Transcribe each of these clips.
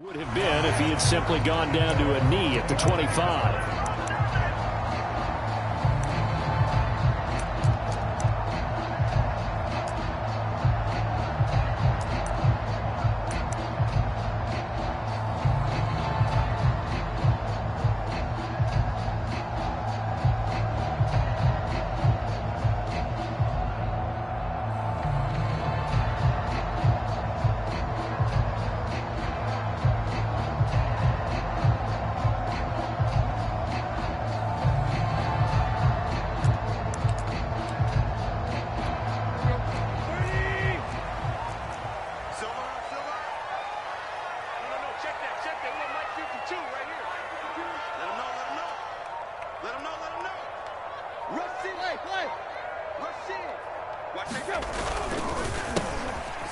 Would have been if he had simply gone down to a knee at the 25.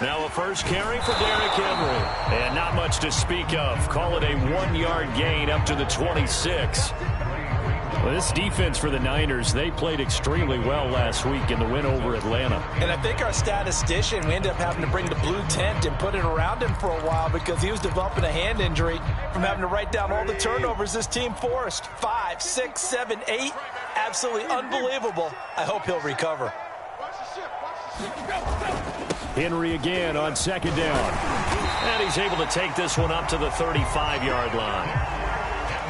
Now a first carry for Derrick Henry. And not much to speak of. Call it a 1-yard gain up to the 26. Well, this defense for the Niners, they played extremely well last week in the win over Atlanta. And I think our statistician, we ended up having to bring the blue tent and put it around him for a while because he was developing a hand injury from having to write down all the turnovers this team forced. 5, 6, 7, 8. Absolutely unbelievable. I hope he'll recover. Henry again on second down. And he's able to take this one up to the 35-yard line.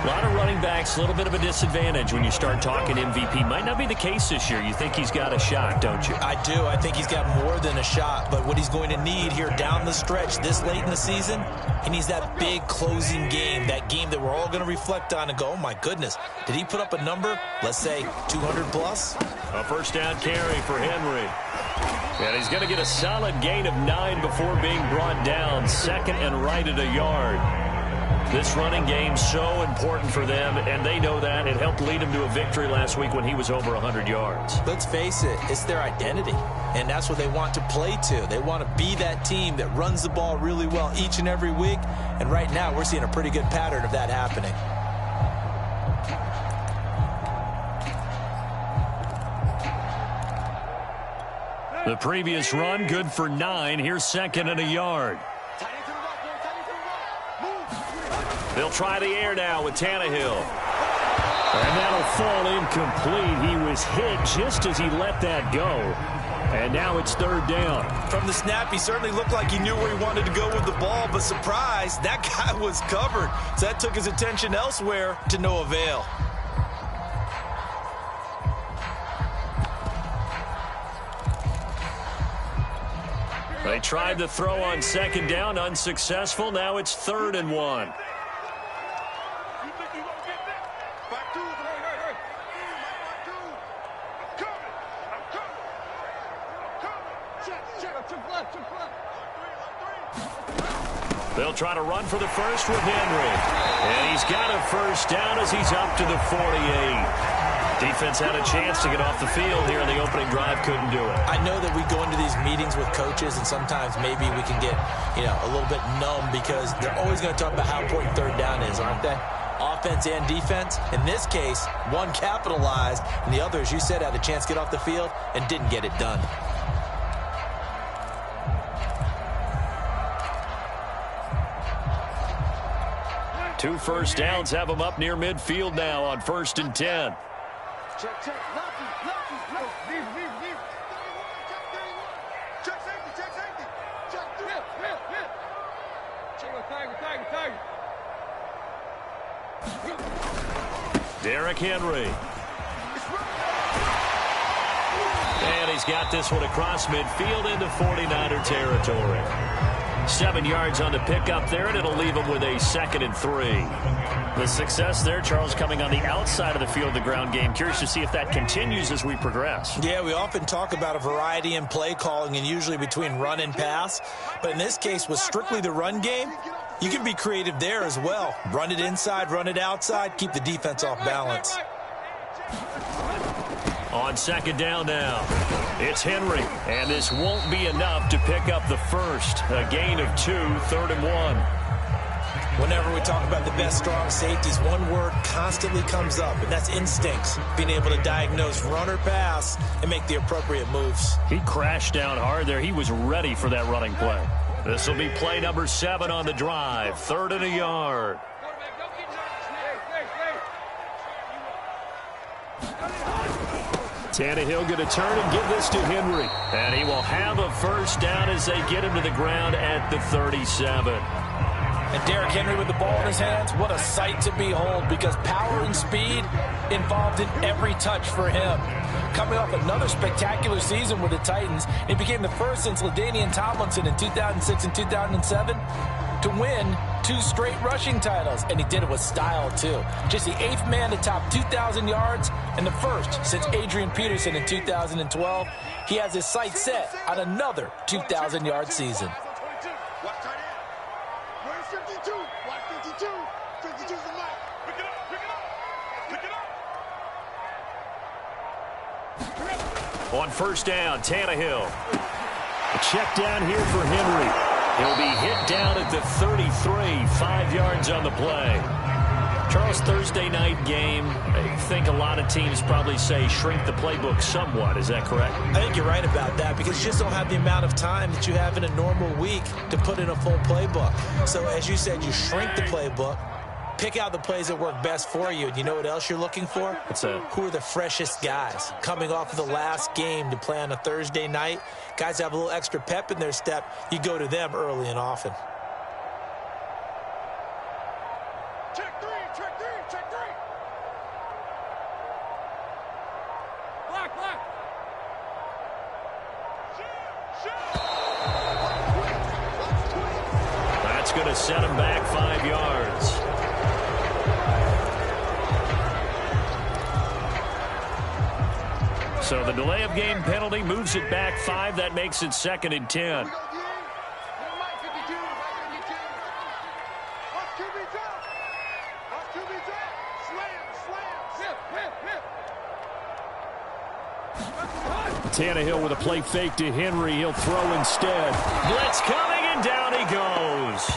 A lot of running backs, a little bit of a disadvantage when you start talking MVP. Might not be the case this year. You think he's got a shot, don't you? I do. I think he's got more than a shot. But what he's going to need here down the stretch this late in the season, he needs that big closing game, that game that we're all going to reflect on and go, oh, my goodness, did he put up a number, let's say, 200-plus? A first down carry for Henry. And he's going to get a solid gain of 9 before being brought down. Second and right at a yard. This running game so important for them, and they know that. It helped lead them to a victory last week when he was over 100 yards. Let's face it, it's their identity, and that's what they want to play to. They want to be that team that runs the ball really well each and every week, and right now we're seeing a pretty good pattern of that happening. The previous run, good for 9. Here's second and a yard. They'll try the air now with Tannehill. And that'll fall incomplete. He was hit just as he let that go. And now it's third down. From the snap, he certainly looked like he knew where he wanted to go with the ball, but surprise, that guy was covered. So that took his attention elsewhere to no avail. They tried to throw on second down, unsuccessful. Now it's 3rd and 1. They'll try to run for the first with Henry. And he's got a first down as he's up to the 48. Defense had a chance to get off the field here in the opening drive, couldn't do it. I know that we go into these meetings with coaches, and sometimes maybe we can get, a little bit numb because they're always going to talk about how important third down is, aren't they? Offense and defense. In this case, one capitalized, and the other, as you said, had a chance to get off the field and didn't get it done. Two first downs have them up near midfield now on 1st and 10. Check. Derrick Henry. And he's got this one across midfield into 49er territory. 7 yards on the pickup there, and it'll leave him with a 2nd and 3. The success there, Charles, coming on the outside of the field, the ground game. Curious to see if that continues as we progress. Yeah, we often talk about a variety in play calling and usually between run and pass. But in this case, with strictly the run game, you can be creative there as well. Run it inside, run it outside, keep the defense off balance. On second down now, it's Henry, and this won't be enough to pick up the first. A gain of 2, 3rd and 1. Whenever we talk about the best strong safeties, one word constantly comes up, and that's instincts. Being able to diagnose run or pass and make the appropriate moves. He crashed down hard there. He was ready for that running play. This will be play number 7 on the drive. 3rd and a yard. Tannehill going to turn and give this to Henry. And he will have a first down as they get him to the ground at the 37. And Derrick Henry with the ball in his hands, what a sight to behold, because power and speed involved in every touch for him. Coming off another spectacular season with the Titans, he became the first since LaDainian Tomlinson in 2006 and 2007 to win 2 straight rushing titles, and he did it with style too. Just the 8th man to top 2,000 yards and the first since Adrian Peterson in 2012. He has his sights set on another 2,000-yard season. On first down, Tannehill. A check down here for Henry. He'll be hit down at the 33, 5 yards on the play. Charles, Thursday night game, I think a lot of teams probably say shrink the playbook somewhat. Is that correct? I think you're right about that, because you just don't have the amount of time that you have in a normal week to put in a full playbook. So as you said, you shrink the playbook, pick out the plays that work best for you. And you know what else you're looking for? What's that? Who are the freshest guys coming off of the last game to play on a Thursday night? Guys have a little extra pep in their step. You go to them early and often. Check three. Block. That's going to set him back 5 yards. So the delay of game penalty moves it back 5. That makes it 2nd and 10. Tannehill with a play fake to Henry. He'll throw instead. Blitz coming, and down he goes.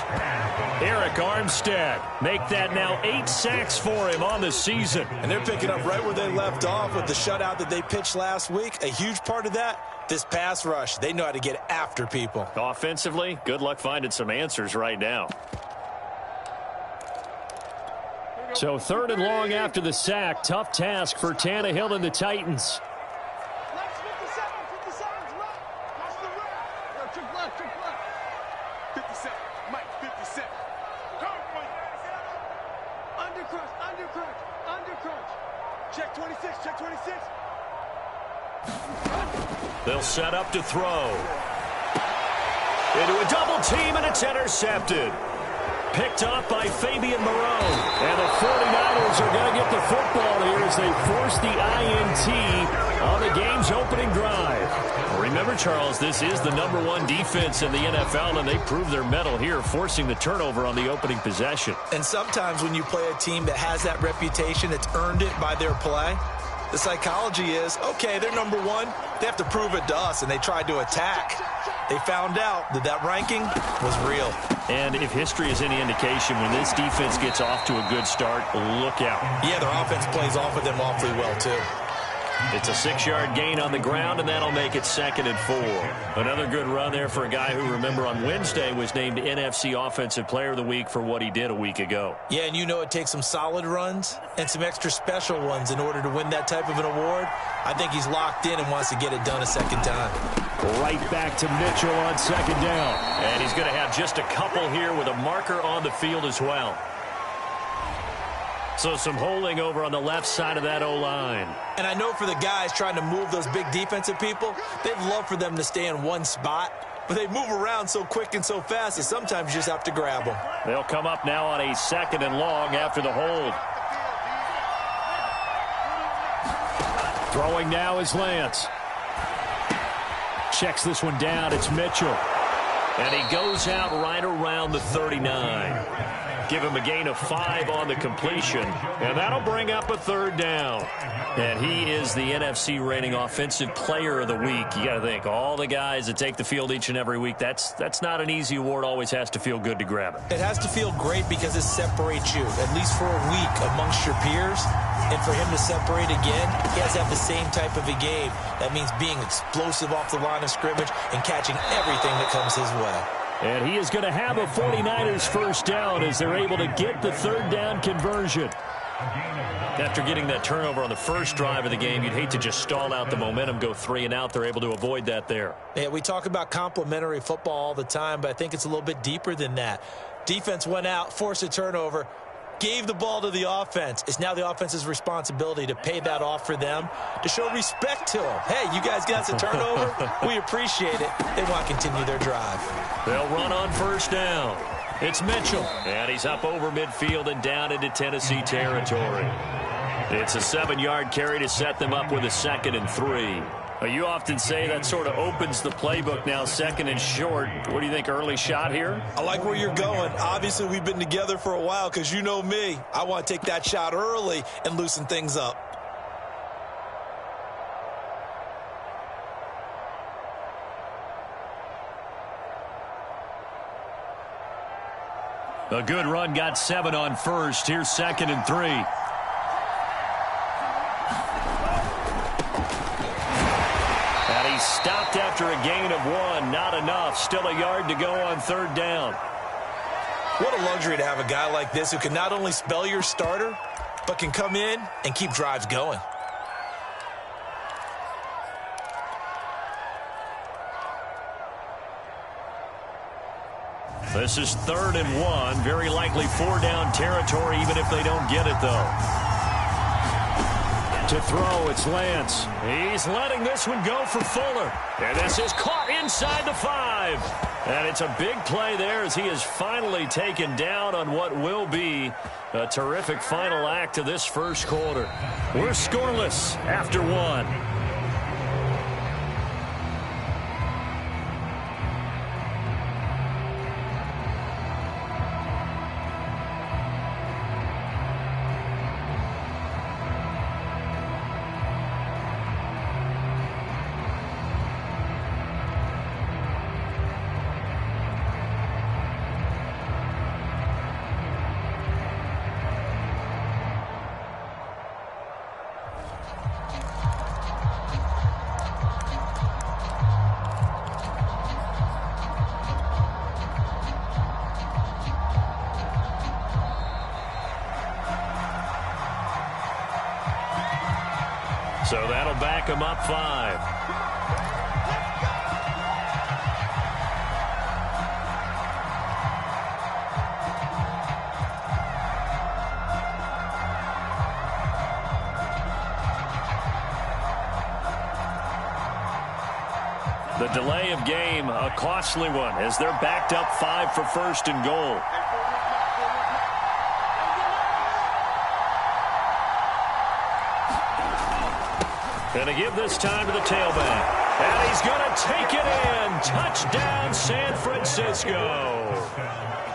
Eric Armstead make that now 8 sacks for him on the season. And they're picking up right where they left off with the shutout that they pitched last week. A huge part of that, this pass rush. They know how to get after people. Offensively, good luck finding some answers right now. So 3rd and long after the sack. Tough task for Tannehill and the Titans. They'll set up to throw. Into a double team, and it's intercepted. Picked up by Fabian Moreau. And the 49ers are going to get the football here as they force the INT on the game's opening drive. Remember, Charles, this is the #1 defense in the NFL, and they prove their mettle here, forcing the turnover on the opening possession. And sometimes when you play a team that has that reputation, it's earned it by their play. The psychology is, okay, they're #1. They have to prove it to us, and they tried to attack. They found out that that ranking was real. And if history is any indication, when this defense gets off to a good start, look out. Yeah, their offense plays off of them awfully well, too. It's a 6-yard gain on the ground, and that'll make it 2nd and 4. Another good run there for a guy who, remember, on Wednesday was named NFC Offensive Player of the Week for what he did a week ago. Yeah, and you know it takes some solid runs and some extra special ones in order to win that type of an award. I think he's locked in and wants to get it done a second time. Right back to Mitchell on 2nd down. And he's going to have just a couple here with a marker on the field as well. So some holding over on the left side of that O-line. And I know for the guys trying to move those big defensive people, they'd love for them to stay in one spot. But they move around so quick and so fast that sometimes you just have to grab them. They'll come up now on a 2nd and long after the hold. Throwing now is Lance. Checks this one down. It's Mitchell. And he goes out right around the 39. Give him a gain of 5 on the completion. And that'll bring up a 3rd down. And he is the NFC reigning Offensive Player of the Week. You got to think, all the guys that take the field each and every week, that's not an easy award. Always has to feel good to grab it. It has to feel great because it separates you, at least for a week, amongst your peers. And for him to separate again, he has to have the same type of a game. That means being explosive off the line of scrimmage and catching everything that comes his way. And he is going to have a 49ers first down as they're able to get the third down conversion. After getting that turnover on the first drive of the game, you'd hate to just stall out the momentum, go 3 and out. They're able to avoid that there. Yeah, we talk about complementary football all the time, but I think it's a little bit deeper than that. Defense went out, forced a turnover, gave the ball to the offense. It's now the offense's responsibility to pay that off for them, to show respect to them. Hey, you guys got us a turnover? We appreciate it. They want to continue their drive. They'll run on first down. It's Mitchell, and he's up over midfield and down into Tennessee territory. It's a 7-yard carry to set them up with a 2nd and 3. You often say that sort of opens the playbook now, 2nd and short. What do you think, early shot here? I like where you're going. Obviously, we've been together for a while because you know me. I want to take that shot early and loosen things up. A good run, got 7 on first. Here's 2nd and 3. And he stopped after a gain of 1. Not enough. Still a yard to go on third down. What a luxury to have a guy like this who can not only spell your starter, but can come in and keep drives going. This is 3rd and 1. Very likely 4-down territory, even if they don't get it, though. To throw, it's Lance. He's letting this one go for Fuller. And this is caught inside the 5. And it's a big play there as he is finally taken down on what will be a terrific final act of this first quarter. We're scoreless after 1. So that'll back him up 5. The delay of game, a costly one, as they're backed up 5 for 1st and goal. Going to give this time to the tailback. And he's going to take it in. Touchdown, San Francisco.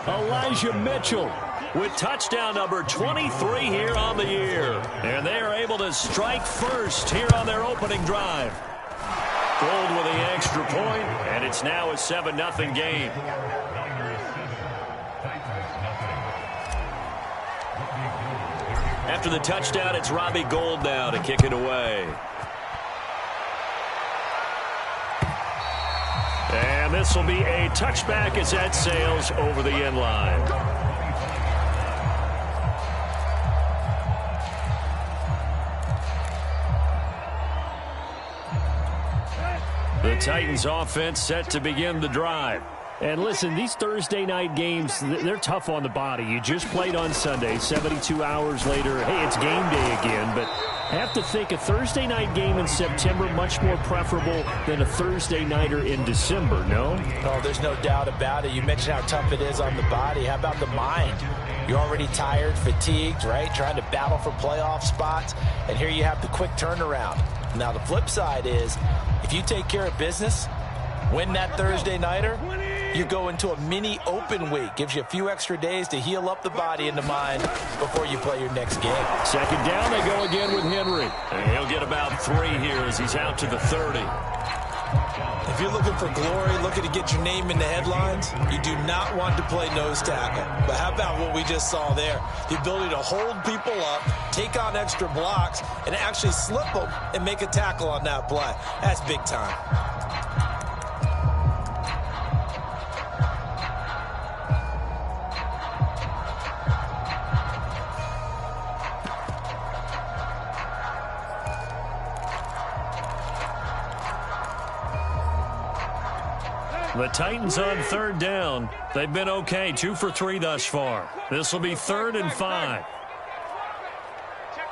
Elijah Mitchell with touchdown number 23 here on the year. And they are able to strike first here on their opening drive. Gold with the extra point, and it's now a 7-0 game. After the touchdown, it's Robbie Gould now to kick it away. And this will be a touchback as that sails over the end line. The Titans offense set to begin the drive. And listen, these Thursday night games, they're tough on the body. You just played on Sunday, 72 hours later, hey, it's game day again. But I have to think a Thursday night game in September much more preferable than a Thursday nighter in December, no? Oh, there's no doubt about it. You mentioned how tough it is on the body. How about the mind? You're already tired, fatigued, right? Trying to battle for playoff spots. And here you have the quick turnaround. Now, the flip side is, if you take care of business, win that Thursday nighter, you go into a mini open week. Gives you a few extra days to heal up the body and the mind before you play your next game. 2nd down, they go again with Henry. And he'll get about 3 here as he's out to the 30. If you're looking for glory, looking to get your name in the headlines, you do not want to play nose tackle. But how about what we just saw there? The ability to hold people up, take on extra blocks, and actually slip them and make a tackle on that play. That's big time. The Titans on third down. They've been okay, 2 for 3 thus far. This will be 3rd and 5. Check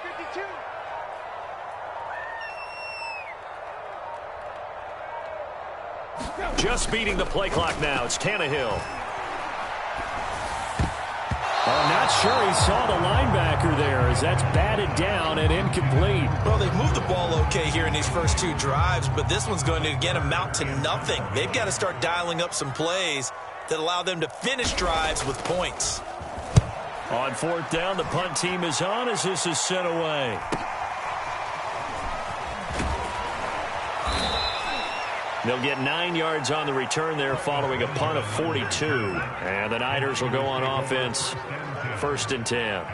52. Just beating the play clock now. It's Tannehill. I'm not sure he saw the linebacker there as that's batted down and incomplete. Well, they've moved the ball okay here in these first 2 drives, but this one's going to, again, amount to nothing. They've got to start dialing up some plays that allow them to finish drives with points. On 4th down, the punt team is on as this is sent away. They'll get 9 yards on the return there following a punt of 42. And the Niners will go on offense, 1st and 10.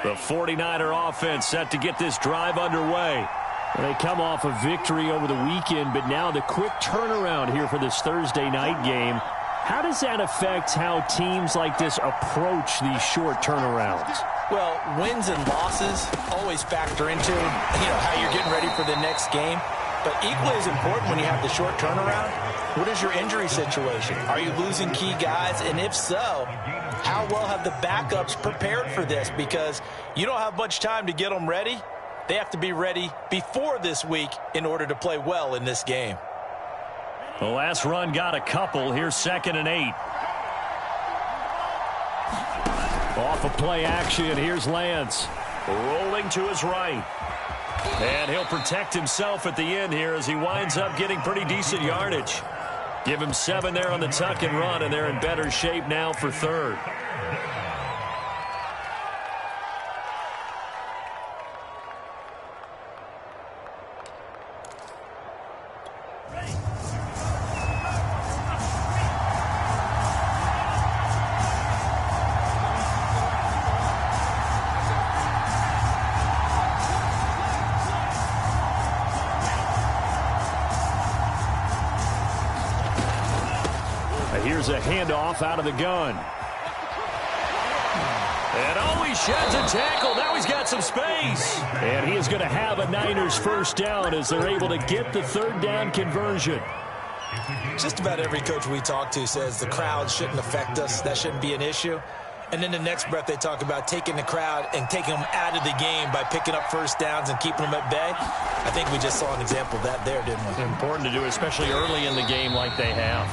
The 49er offense set to get this drive underway. They come off a victory over the weekend, but now the quick turnaround here for this Thursday night game. How does that affect how teams like this approach these short turnarounds? Well, wins and losses always factor into, how you're getting ready for the next game. But equally as important when you have the short turnaround, what is your injury situation? Are you losing key guys? And if so, how well have the backups prepared for this? Because you don't have much time to get them ready. They have to be ready before this week in order to play well in this game. The last run got a couple. Here's 2nd and 8. Off of play action, here's Lance. Rolling to his right. And he'll protect himself at the end here as he winds up getting pretty decent yardage. Give him 7 there on the tuck and run, and they're in better shape now for 3rd. Here's a handoff out of the gun. And he sheds a tackle. Now he's got some space. And he is going to have a Niners 1st down as they're able to get the 3rd down conversion. Just about every coach we talk to says the crowd shouldn't affect us. That shouldn't be an issue. And then the next breath they talk about taking the crowd and taking them out of the game by picking up 1st downs and keeping them at bay. I think we just saw an example of that there, didn't we? Important to do, especially early in the game like they have.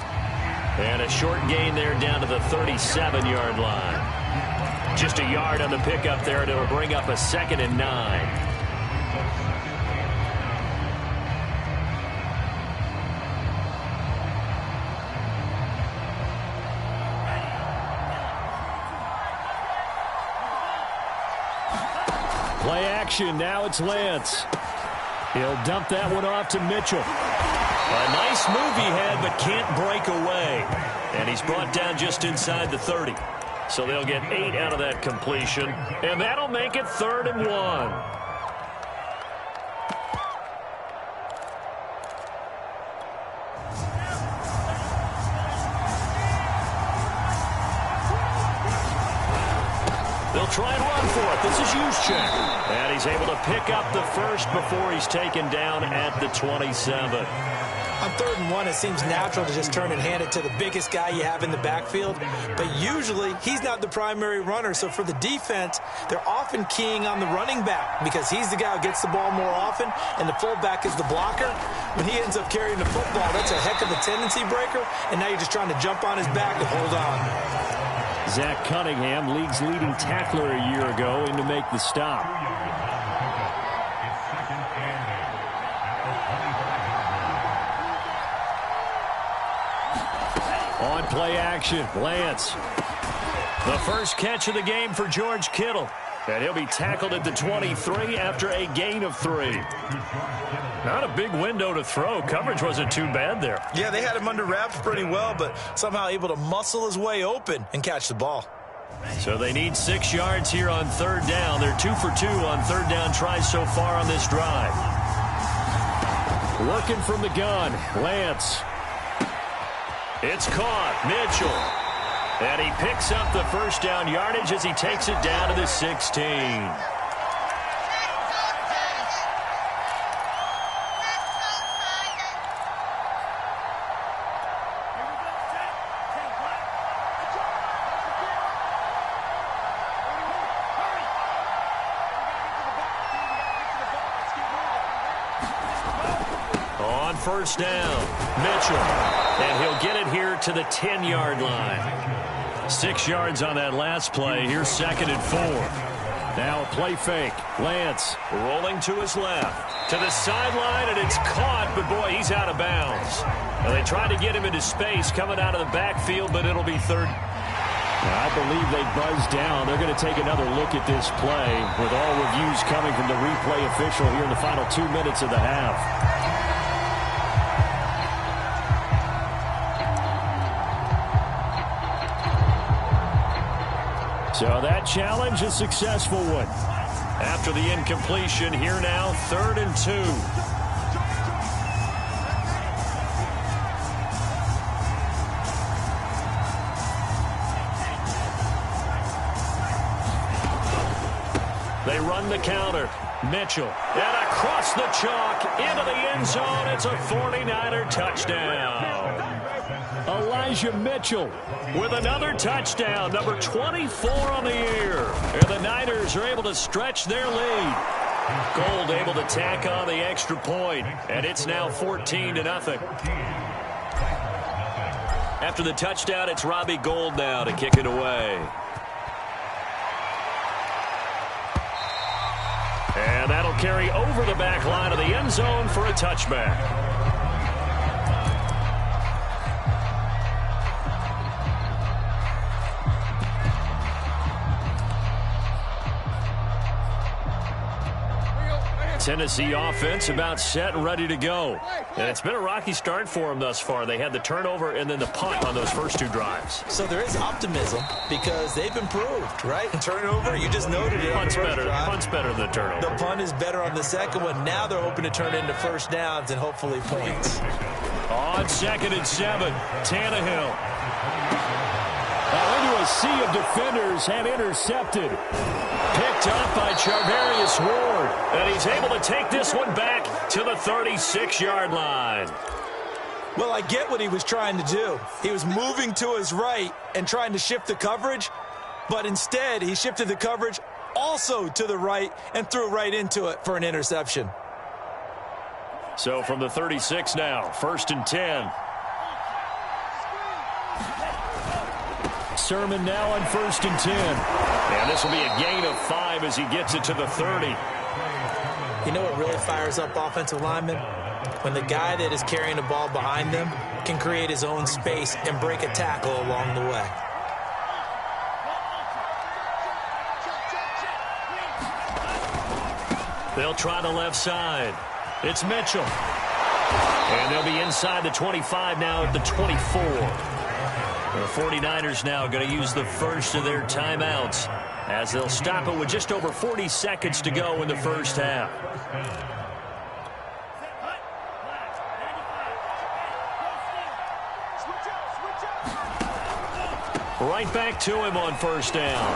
And a short gain there down to the 37-yard line. Just a yard on the pickup there, and it'll bring up a 2nd and 9. Play action, now it's Lance. He'll dump that one off to Mitchell. A nice move he had, but can't break away. And he's brought down just inside the 30. So they'll get 8 out of that completion. And that'll make it 3rd and 1. They'll try and run for it. This is Juszczyk. And he's able to pick up the 1st before he's taken down at the 27. On 3rd and 1, it seems natural to just turn and hand it to the biggest guy you have in the backfield. But usually, he's not the primary runner. So for the defense, they're often keying on the running back because he's the guy who gets the ball more often, and the fullback is the blocker. When he ends up carrying the football, that's a heck of a tendency breaker, and now you're just trying to jump on his back and hold on. Zach Cunningham, league's leading tackler a year ago, in to make the stop. On play action, Lance. The first catch of the game for George Kittle. And he'll be tackled at the 23 after a gain of 3. Not a big window to throw. Coverage wasn't too bad there. Yeah, they had him under wraps pretty well, but somehow able to muscle his way open and catch the ball. So they need 6 yards here on 3rd down. They're 2 for 2 on 3rd down tries so far on this drive. Working from the gun, Lance. It's caught. Mitchell. And he picks up the 1st down yardage as he takes it down to the 16. On first down, Mitchell. And he'll get it here to the 10-yard line. 6 yards on that last play. Here's 2nd and 4. Now a play fake. Lance rolling to his left. To the sideline, and it's caught, but boy, he's out of bounds. Well, they tried to get him into space coming out of the backfield, but it'll be 3rd. I believe they buzzed down. They're going to take another look at this play with all reviews coming from the replay official here in the final 2 minutes of the half. So that challenge, a successful one. After the incompletion, here now, 3rd and 2. They run the counter. Mitchell. And across the chalk into the end zone. It's a 49er touchdown. Elijah Mitchell with another touchdown, number 24 on the year. And the Niners are able to stretch their lead. Gold able to tack on the extra point, and it's now 14-0. After the touchdown, it's Robbie Gould now to kick it away. And that'll carry over the back line of the end zone for a touchback. Tennessee offense about set and ready to go. And it's been a rocky start for them thus far. They had the turnover and then the punt on those first 2 drives. So there is optimism because they've improved, right? Turnover, you just noted it. Punt's better than the turnover. The punt is better on the second one. Now they're hoping to turn it into first downs and hopefully points. On 2nd and 7, Tannehill. Into a sea of defenders and intercepted. Picked up by Charvarius Ward. And he's able to take this one back to the 36-yard line. Well, I get what he was trying to do. He was moving to his right and trying to shift the coverage, but instead he shifted the coverage also to the right and threw right into it for an interception. So from the 36 now, 1st and 10. Sermon now on 1st and 10. And this will be a gain of 5 as he gets it to the 30. You know what really fires up offensive linemen? When the guy that is carrying the ball behind them can create his own space and break a tackle along the way. They'll try the left side. It's Mitchell. And they'll be inside the 25 now at the 24. The 49ers now going to use the first of their timeouts as they'll stop it with just over 40 seconds to go in the first half. Right back to him on first down.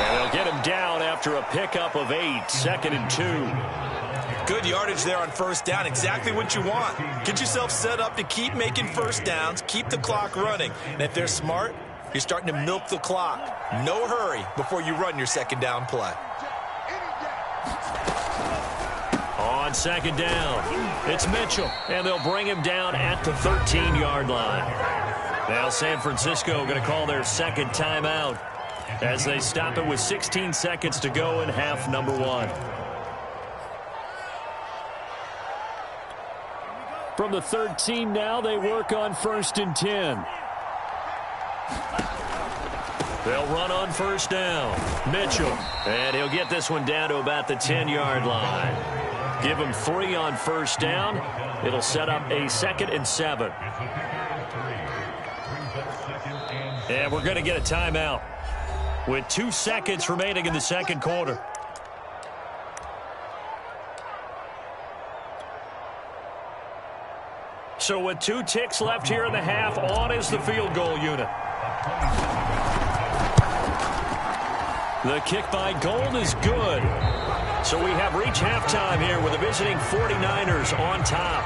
And they'll get him down after a pickup of 8, 2nd and 2. Good yardage there on first down. Exactly what you want. Get yourself set up to keep making first downs, keep the clock running. And if they're smart, you're starting to milk the clock. No hurry before you run your second down play. On 2nd down, it's Mitchell. And they'll bring him down at the 13-yard line. Now San Francisco going to call their second timeout as they stop it with 16 seconds to go in half number 1. From the 13 now, they work on 1st and 10. They'll run on first down. Mitchell. And he'll get this one down to about the 10-yard line. Give him 3 on first down. It'll set up a 2nd and 7. And we're going to get a timeout with 2 seconds remaining in the second quarter. So with 2 ticks left here in the half, on is the field goal unit. The kick by Gould is good. So we have reached halftime here with the visiting 49ers on top.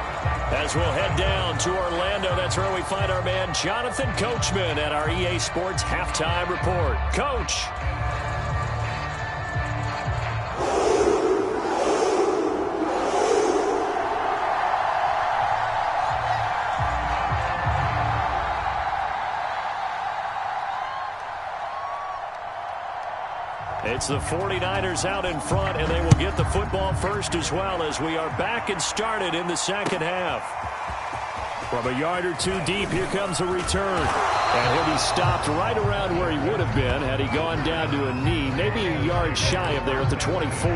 As we'll head down to Orlando, that's where we find our man Jonathan Coachman at our EA Sports Halftime Report. Coach. It's the 49ers out in front, and they will get the football first as well as we are back and started in the second half. From a yard or two deep, here comes a return. And he'll be stopped right around where he would have been had he gone down to a knee, maybe a yard shy of there at the 24.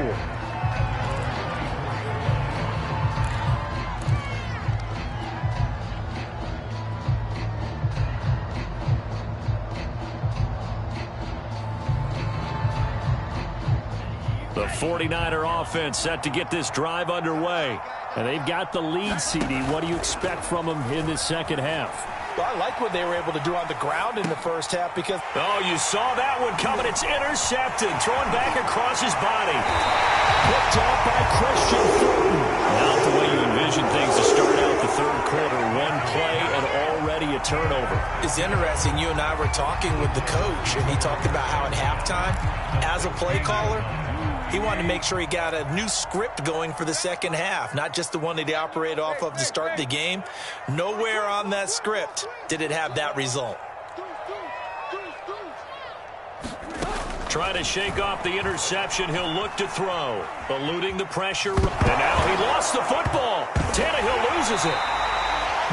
The 49er offense set to get this drive underway. And they've got the lead, CD. What do you expect from them in this second half? Well, I like what they were able to do on the ground in the first half because... Oh, you saw that one coming. It's intercepted. Thrown back across his body. Picked off by Christian Fulton. Not the way you envision things to start out the third quarter. One play and already a turnover. It's interesting. You and I were talking with the coach, and he talked about how at halftime, as a play caller, he wanted to make sure he got a new script going for the second half, not just the one that he operated off of to start the game. Nowhere on that script did it have that result. Trying to shake off the interception. He'll look to throw. Eluding the pressure. And now he lost the football. Tannehill loses it.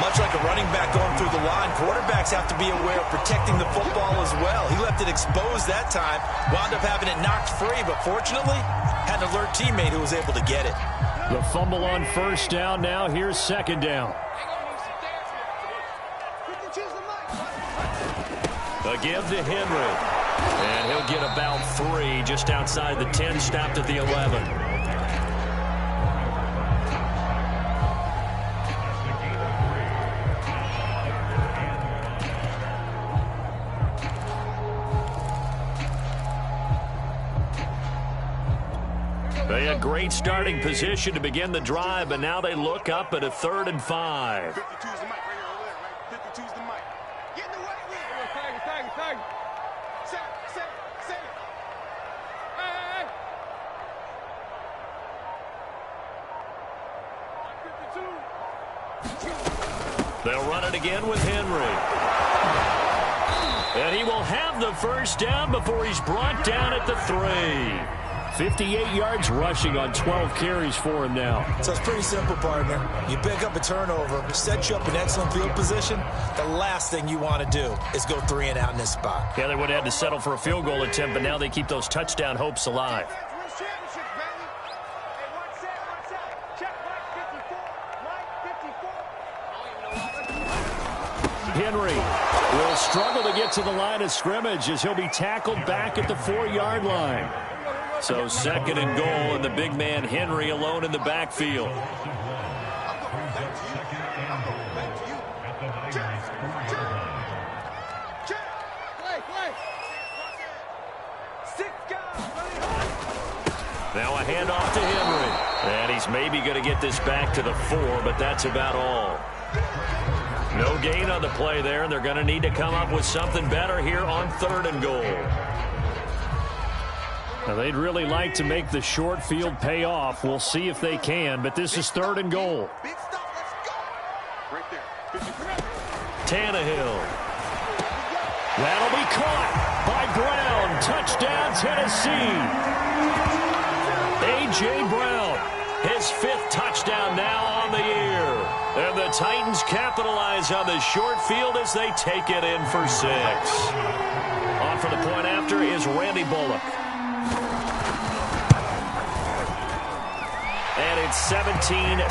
Much like a running back going through the line, quarterbacks have to be aware of protecting the football as well. He left it exposed that time, wound up having it knocked free, but fortunately, had an alert teammate who was able to get it. The fumble on first down. Now here's second down. A give to Henry. And he'll get about 3 just outside the 10, stopped at the 11. They had great starting position to begin the drive, but now they look up at a 3rd and 5. 52's the mic right here over there, right? 52's the mic. Get in the way. Tag. Set it. Hey. 52. They'll run it again with Henry. And he will have the first down before he's brought down at the 3. 58 yards rushing on 12 carries for him now. So it's pretty simple, partner. You pick up a turnover, set you up in excellent field position. The last thing you want to do is go 3 and out in this spot. Yeah, they would have had to settle for a field goal attempt, but now they keep those touchdown hopes alive. Henry will struggle to get to the line of scrimmage as he'll be tackled back at the 4-yard line. So 2nd and goal, and the big man Henry alone in the backfield. Now a handoff to Henry. And he's maybe going to get this back to the 4, but that's about all. No gain on the play there, and they're going to need to come up with something better here on 3rd and goal. Now, they'd really like to make the short field pay off. We'll see if they can, but this is 3rd and goal. Tannehill. That'll be caught by Brown. Touchdown, Tennessee. A.J. Brown, his 5th touchdown now on the year. And the Titans capitalize on the short field as they take it in for 6. On for the point after is Randy Bullock. And it's 17-7.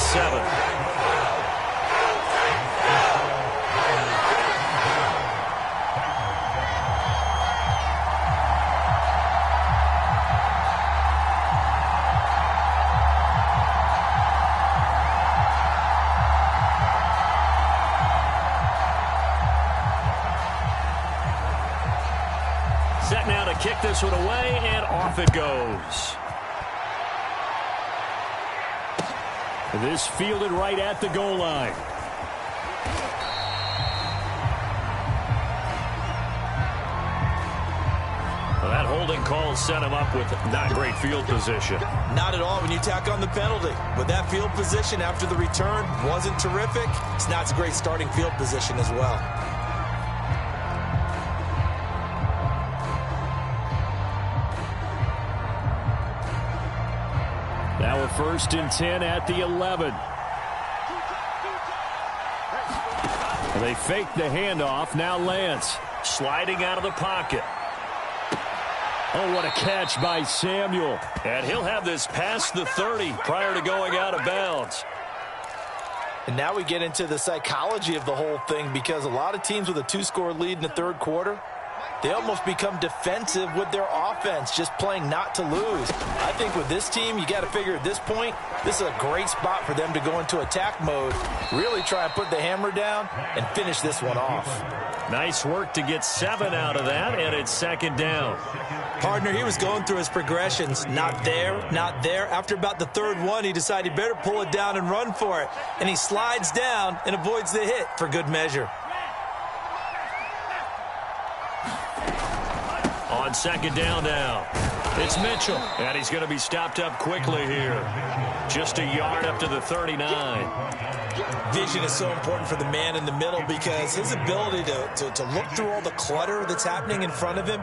Set now to kick this one away, and off it goes. This fielded right at the goal line. Well, that holding call set him up with not great field position. Not at all when you tack on the penalty. With that field position after the return wasn't terrific. It's not a great starting field position as well. Now a 1st and 10 at the 11. They fake the handoff. Now Lance sliding out of the pocket. Oh, what a catch by Samuel. And he'll have this past the 30 prior to going out of bounds. And now we get into the psychology of the whole thing, because a lot of teams with a 2-score lead in the third quarter, they almost become defensive with their offense, just playing not to lose. I think with this team, you got to figure at this point, this is a great spot for them to go into attack mode, really try and put the hammer down and finish this one off. Nice work to get 7 out of that, and it's 2nd down. Partner, he was going through his progressions. Not there, not there. After about the 3rd one, he decided he better pull it down and run for it. And he slides down and avoids the hit for good measure. On 2nd down now, it's Mitchell. And he's going to be stopped up quickly here. Just a yard up to the 39. Vision is so important for the man in the middle, because his ability to look through all the clutter that's happening in front of him,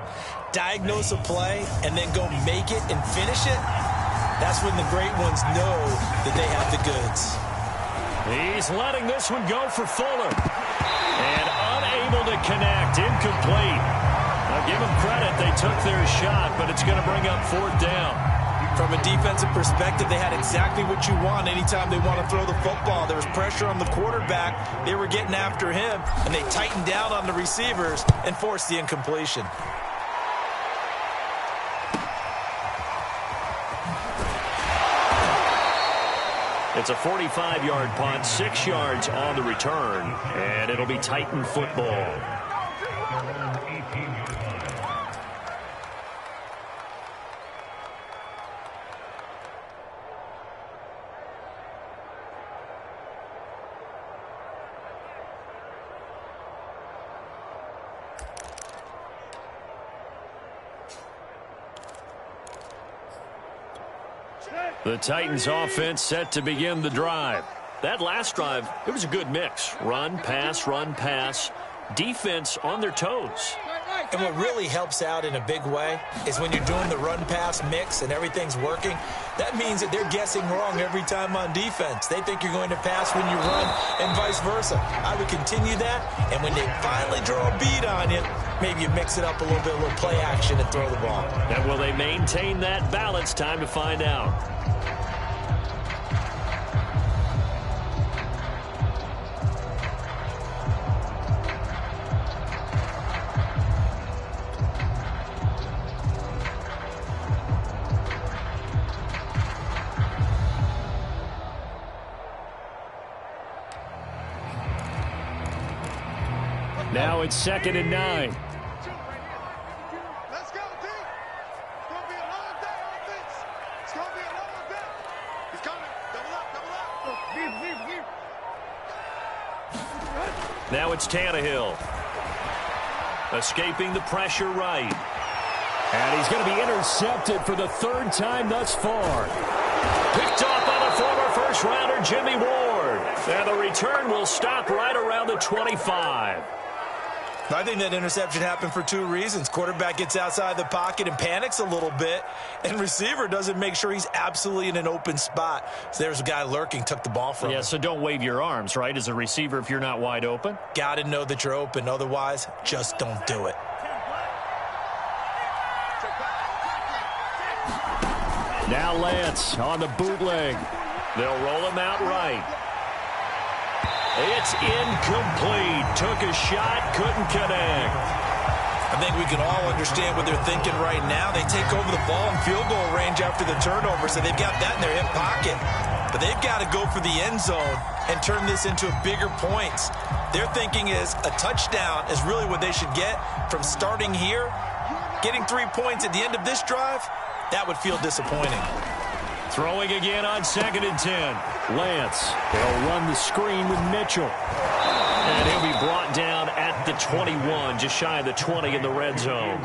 diagnose a play, and then go make it and finish it, that's when the great ones know that they have the goods. He's letting this one go for Fuller. And unable to connect, incomplete. Now give them credit, they took their shot, but it's going to bring up 4th down. From a defensive perspective, they had exactly what you want anytime they want to throw the football. There was pressure on the quarterback. They were getting after him, and they tightened down on the receivers and forced the incompletion. It's a 45-yard punt, 6 yards on the return, and it'll be Titan football. The Titans offense set to begin the drive. That last drive, it was a good mix. Run, pass, defense on their toes. And what really helps out in a big way is when you're doing the run-pass mix and everything's working, that means that they're guessing wrong every time on defense. They think you're going to pass when you run and vice versa. I would continue that, and when they finally draw a bead on you, maybe you mix it up a little bit, a little play action and throw the ball. And will they maintain that balance? Time to find out. Now it's 2nd and 9. Let's go, team. It's going to be a long day, offense. It's going to be a long day. He's coming. Double up. Now it's Tannehill. Escaping the pressure right. And he's going to be intercepted for the 3rd time thus far. Picked off by the former first-rounder Jimmy Ward. And the return will stop right around the 25. I think that interception happened for 2 reasons. Quarterback gets outside the pocket and panics a little bit, and receiver doesn't make sure he's absolutely in an open spot. So there's a guy lurking, took the ball from him. Yeah, so don't wave your arms, right, as a receiver if you're not wide open? Got to know that you're open. Otherwise, just don't do it. Now Lance on the bootleg. They'll roll him out right. It's incomplete. Took a shot, couldn't connect. I think we can all understand what they're thinking right now. They take over the ball in field goal range after the turnover, so they've got that in their hip pocket. But they've got to go for the end zone and turn this into bigger points. Their thinking is a touchdown is really what they should get from starting here. Getting 3 points at the end of this drive, that would feel disappointing. Throwing again on 2nd and 10. Lance, they'll run the screen with Mitchell. And he'll be brought down at the 21, just shy of the 20 in the red zone.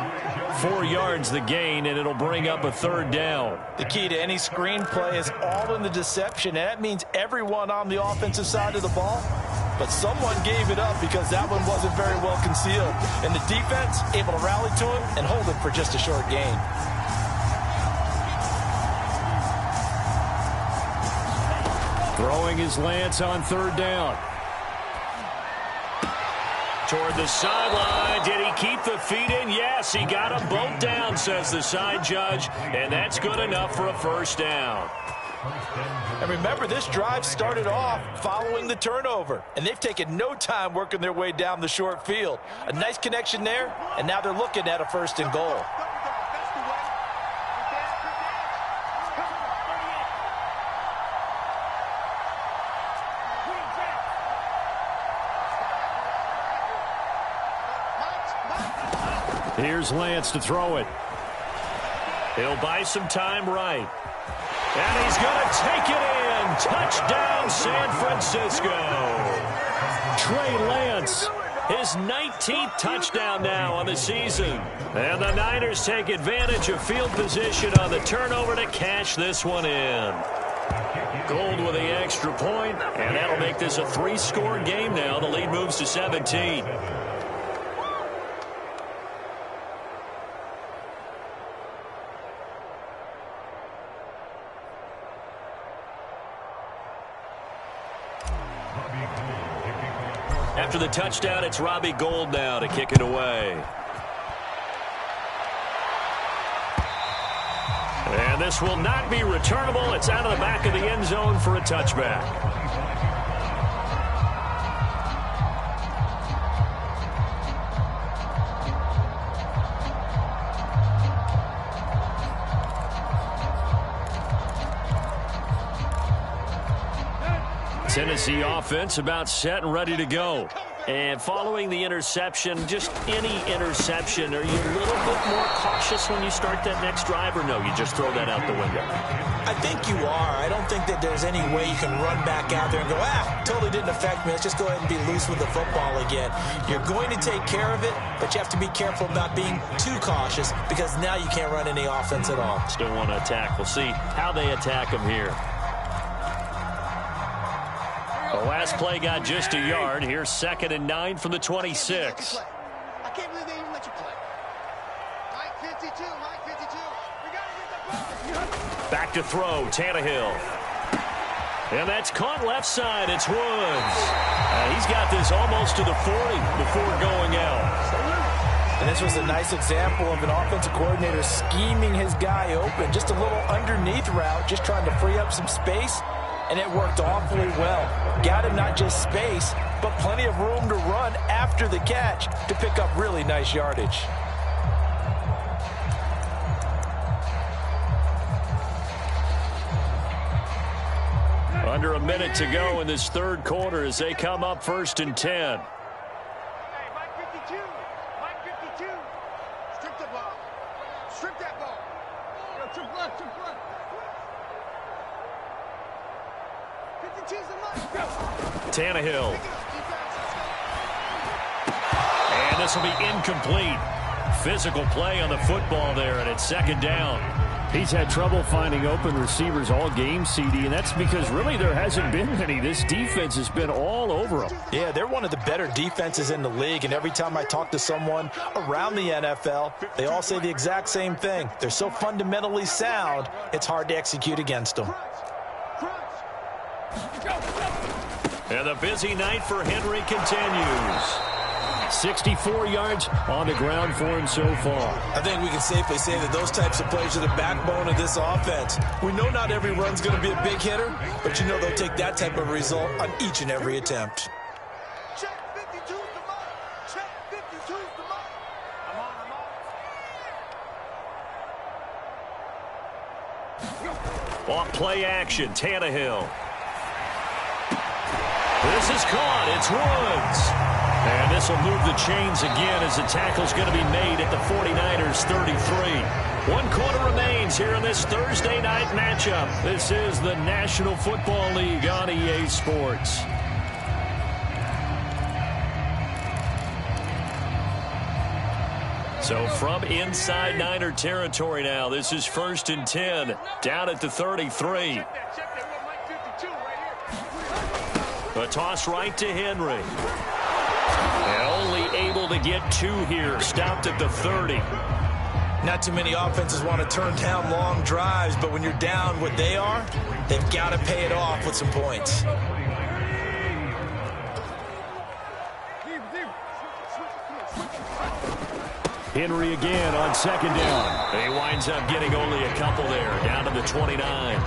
4 yards the gain, and it'll bring up a 3rd down. The key to any screen play is all in the deception, and that means everyone on the offensive side of the ball. But someone gave it up because that one wasn't very well concealed. And the defense able to rally to him and hold it for just a short gain. Throwing his Lance on third down. Toward the sideline. Did he keep the feet in? Yes, he got them both down, says the side judge, and that's good enough for a first down. And remember, this drive started off following the turnover, and they've taken no time working their way down the short field. A nice connection there, and now they're looking at a first and goal. Here's Lance to throw it. He'll buy some time right. And he's going to take it in. Touchdown, San Francisco. Trey Lance. His 19th touchdown now on the season. And the Niners take advantage of field position on the turnover to cash this one in. Gold with the extra point, and that'll make this a 3-score game now. The lead moves to 17. After the touchdown, it's Robbie Gould now to kick it away. And this will not be returnable. It's out of the back of the end zone for a touchback. Tennessee offense about set and ready to go. And following the interception, just any interception, are you a little bit more cautious when you start that next drive, or no, you just throw that out the window? I think you are. I don't think that there's any way you can run back out there and go, totally didn't affect me. Let's just go ahead and be loose with the football again. You're going to take care of it, but you have to be careful about being too cautious because now you can't run any offense at all. Still want to attack. We'll see how they attack him here. The last play got just a yard. Here's 2nd and 9 from the 26. I can't believe they even let you play. Mike 52, Mike 52. We got to get the ball. Back to throw, Tannehill. And that's caught left side. It's Woods. He's got this almost to the 40 before going out. And this was a nice example of an offensive coordinator scheming his guy open. Just a little underneath route, just trying to free up some space. And it worked awfully well. Got him not just space, but plenty of room to run after the catch to pick up really nice yardage. Under a minute to go in this third quarter as they come up 1st and 10. Hey, Mike 52. Mike 52. Strip the ball. Strip that ball. Yo, trip left, trip left. 52's the Mike. Go. Tannehill. And this will be incomplete. Physical play on the football there, and it's 2nd down. He's had trouble finding open receivers all game, CD, and that's because really there hasn't been any. This defense has been all over them. Yeah, they're one of the better defenses in the league, and every time I talk to someone around the NFL, they all say the exact same thing. They're so fundamentally sound, it's hard to execute against them. And the busy night for Henry continues. 64 yards on the ground for him so far. I think we can safely say that those types of plays are the backbone of this offense. We know not every run's going to be a big hitter, but you know they'll take that type of result on each and every attempt. Check 52's the Mike. Check 52's the Mike. I'm on. Off play action, Tannehill. This is caught. It's Woods. And this will move the chains again as the tackle's going to be made at the 49ers 33. 1 quarter remains here in this Thursday night matchup. This is the National Football League on EA Sports. So from inside Niner territory now, this is 1st and 10, down at the 33. Check that one, Mike 52 right here. A toss right to Henry. And only able to get 2 here. Stopped at the 30. Not too many offenses want to turn down long drives, but when you're down what they are, they've got to pay it off with some points. Henry again on second down. He winds up getting only a couple there, down to the 29.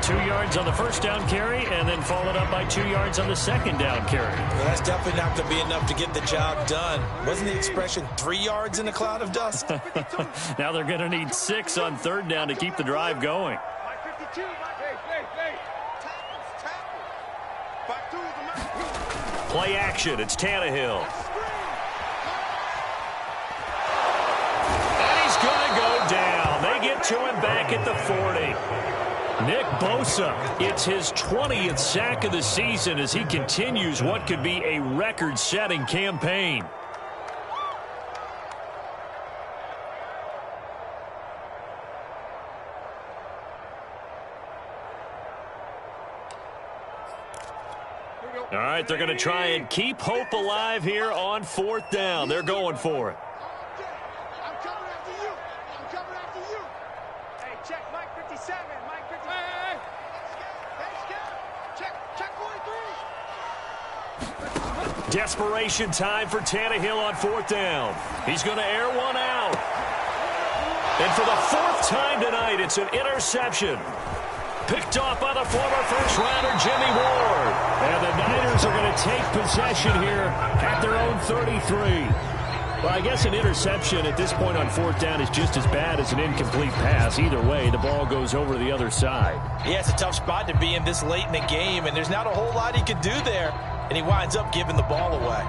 2 yards on the first down carry, and then followed up by 2 yards on the second down carry. Well, that's definitely not going to be enough to get the job done. Wasn't the expression 3 yards in a cloud of dust? Now they're going to need 6 on third down to keep the drive going. Play action. It's Tannehill. And he's going to go down. They get to him back at the 40. Nick Bosa, it's his 20th sack of the season as he continues what could be a record-setting campaign. All right, they're going to try and keep hope alive here on fourth down. They're going for it. I'm coming after you. I'm coming after you. Hey, check Mike 57. Mike 57. Hey. Check 43. Desperation time for Tannehill on fourth down. He's going to air one out. And for the fourth time tonight, it's an interception. Picked off by the former first-rounder Jimmy Ward. And the Niners are going to take possession here at their own 33. Well, I guess an interception at this point on fourth down is just as bad as an incomplete pass. Either way, the ball goes over the other side. Yeah, it's a tough spot to be in this late in the game, and there's not a whole lot he could do there, and he winds up giving the ball away.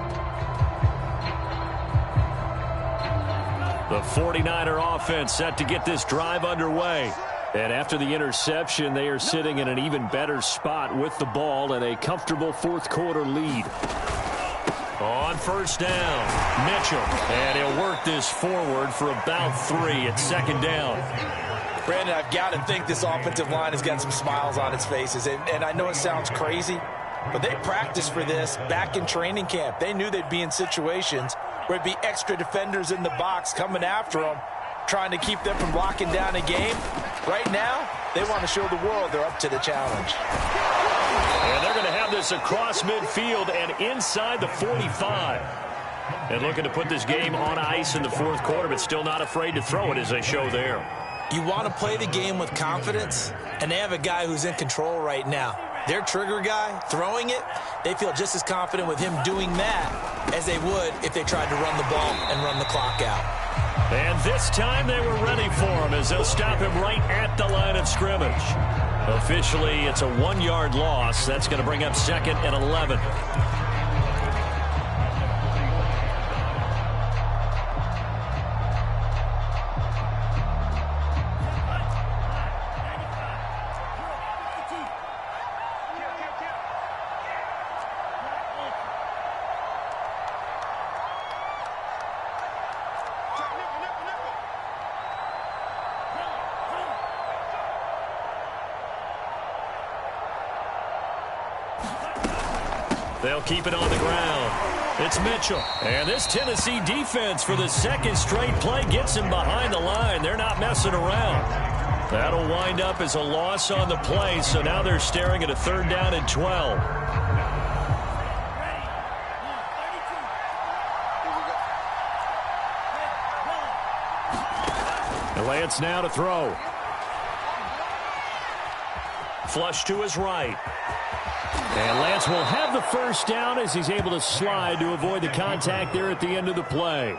The 49er offense set to get this drive underway. And after the interception, they are sitting in an even better spot with the ball and a comfortable fourth quarter lead. On first down, Mitchell. And he'll work this forward for about 3 at second down. Brandon, I've got to think this offensive line has got some smiles on its faces. And I know it sounds crazy, but they practiced for this back in training camp. They knew they'd be in situations where it'd be extra defenders in the box coming after them, trying to keep them from locking down a game. Right now, they want to show the world they're up to the challenge. And they're going to have this across midfield and inside the 45. And looking to put this game on ice in the fourth quarter, but still not afraid to throw it as they show there. You want to play the game with confidence, and they have a guy who's in control right now. Their trigger guy, throwing it, they feel just as confident with him doing that as they would if they tried to run the ball and run the clock out. And this time they were ready for him as they'll stop him right at the line of scrimmage. Officially, it's a 1-yard loss. That's going to bring up second and 11. They'll keep it on the ground. It's Mitchell. And this Tennessee defense for the second straight play gets him behind the line. They're not messing around. That'll wind up as a loss on the play, so now they're staring at a third down and 12. And Lance now to throw. Flush to his right. And Lance will have the first down as he's able to slide to avoid the contact there at the end of the play.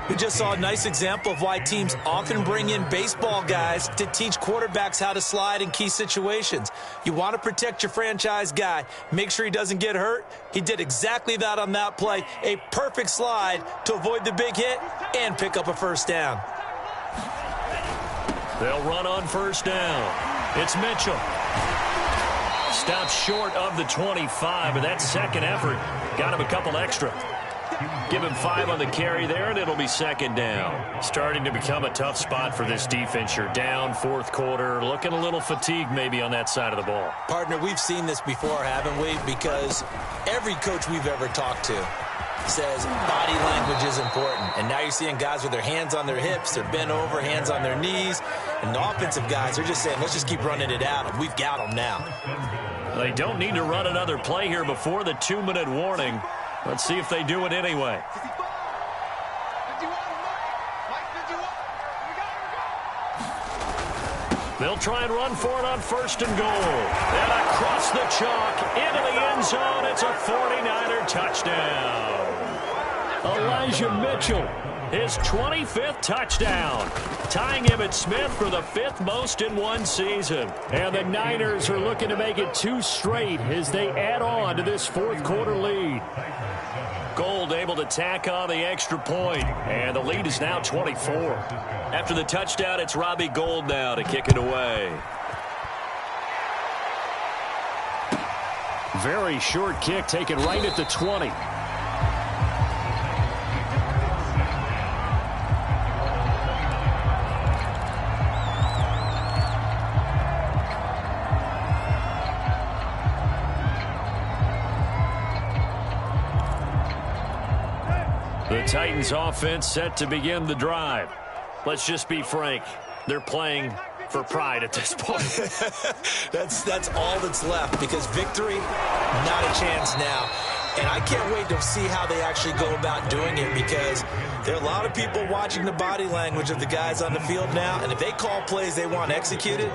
We just saw a nice example of why teams often bring in baseball guys to teach quarterbacks how to slide in key situations. You want to protect your franchise guy. Make sure he doesn't get hurt. He did exactly that on that play. A perfect slide to avoid the big hit and pick up a first down. They'll run on first down. It's Mitchell. Stopped short of the 25, but that second effort got him a couple extra. Give him 5 on the carry there, and it'll be second down. Starting to become a tough spot for this defense. You're down fourth quarter, looking a little fatigued maybe on that side of the ball. Partner, we've seen this before, haven't we? Because every coach we've ever talked to, says body language is important. And now you're seeing guys with their hands on their hips, they're bent over, hands on their knees. And the offensive guys, they're just saying, let's just keep running it at them. We've got them now. They don't need to run another play here before the 2-minute warning. Let's see if they do it anyway. They'll try and run for it on 1st and goal. And across the chalk, into the end zone. It's a 49er touchdown. Elijah Mitchell, his 25th touchdown, tying Emmitt Smith for the 5th most in one season. And the Niners are looking to make it 2 straight as they add on to this 4th quarter lead. Gold able to tack on the extra point, and the lead is now 24. After the touchdown, it's Robbie Gould now to kick it away. Very short kick taken right at the 20. The Titans offense set to begin the drive. Let's just be frank. They're playing for pride at this point. That's all that's left, because victory, not a chance now. And I can't wait to see how they actually go about doing it, because there are a lot of people watching the body language of the guys on the field now, and if they call plays they want executed,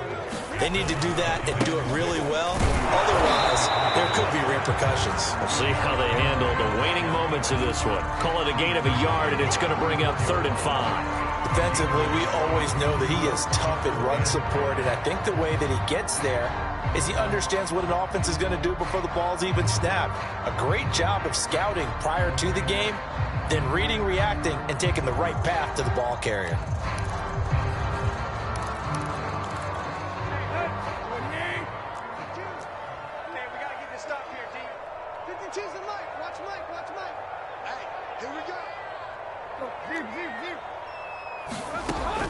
they need to do that and do it really well. Otherwise, there could be repercussions. We'll see how they handle the waning moments of this one. Call it a gain of a yard, and it's going to bring up 3rd and 5. Defensively, we always know that he is tough in run support, and I think the way that he gets there is he understands what an offense is going to do before the ball's even snapped. A great job of scouting prior to the game, then reading, reacting, and taking the right path to the ball carrier.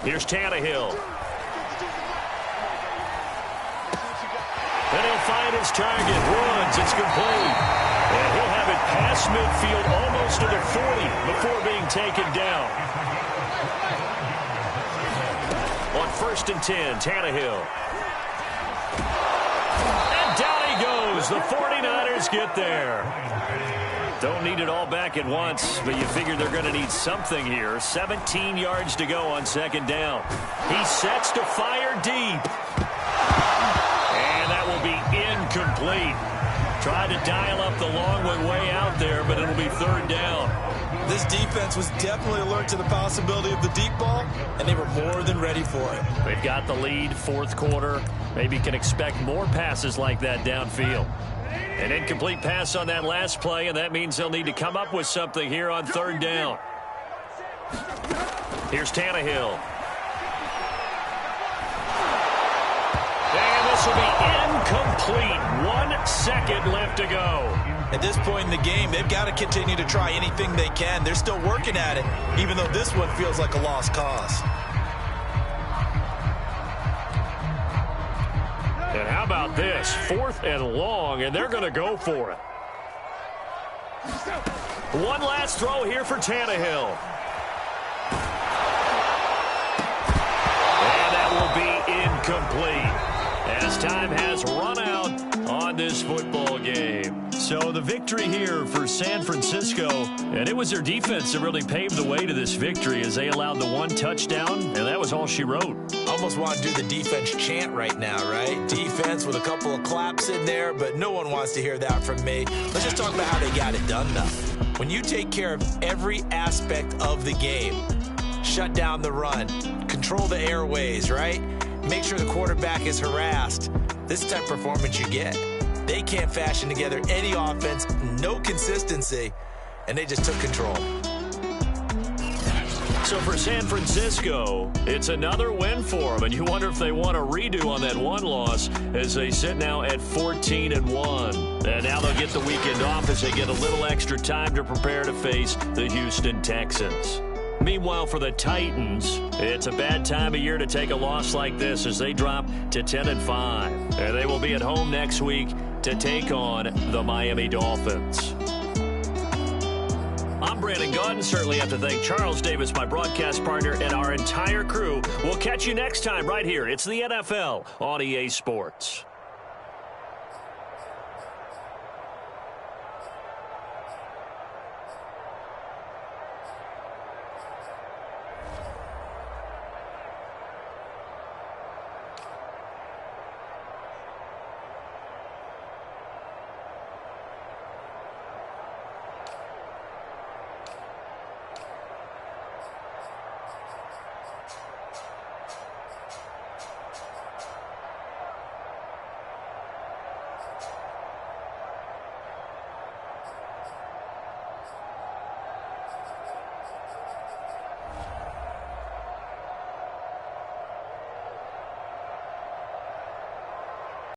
Here's Tannehill. And he'll find his target. Runs. It's complete. And he'll have it past midfield almost to the 40 before being taken down. On 1st and 10, Tannehill. And down he goes. The 49ers get there. Don't need it all back at once, but you figure they're going to need something here. 17 yards to go on 2nd down. He sets to fire deep. And that will be incomplete. Tried to dial up the long one way out there, but it'll be 3rd down. This defense was definitely alert to the possibility of the deep ball, and they were more than ready for it. They've got the lead, 4th quarter. Maybe can expect more passes like that downfield. An incomplete pass on that last play, and that means they'll need to come up with something here on 3rd down. Here's Tannehill. And this will be incomplete. 1 second left to go. At this point in the game, they've got to continue to try anything they can. They're still working at it, even though this one feels like a lost cause. And how about this? 4th and long, and they're going to go for it. One last throw here for Tannehill. And that will be incomplete, as time has run out on this football game. So the victory here for San Francisco, and it was their defense that really paved the way to this victory as they allowed the 1 touchdown, and that was all she wrote. Almost want to do the defense chant right now, right? Defense with a couple of claps in there, but no one wants to hear that from me. Let's just talk about how they got it done, though. When you take care of every aspect of the game, shut down the run, control the airways, right? Make sure the quarterback is harassed. This is the type of performance you get. They can't fashion together any offense, no consistency, and they just took control. So for San Francisco, it's another win for them, and you wonder if they want a redo on that 1 loss as they sit now at 14-1. And now they'll get the weekend off as they get a little extra time to prepare to face the Houston Texans. Meanwhile, for the Titans, it's a bad time of year to take a loss like this as they drop to 10-5. And they will be at home next week to take on the Miami Dolphins. Brandon Gaudin. Certainly have to thank Charles Davis, my broadcast partner, and our entire crew. We'll catch you next time right here. It's the NFL on EA Sports.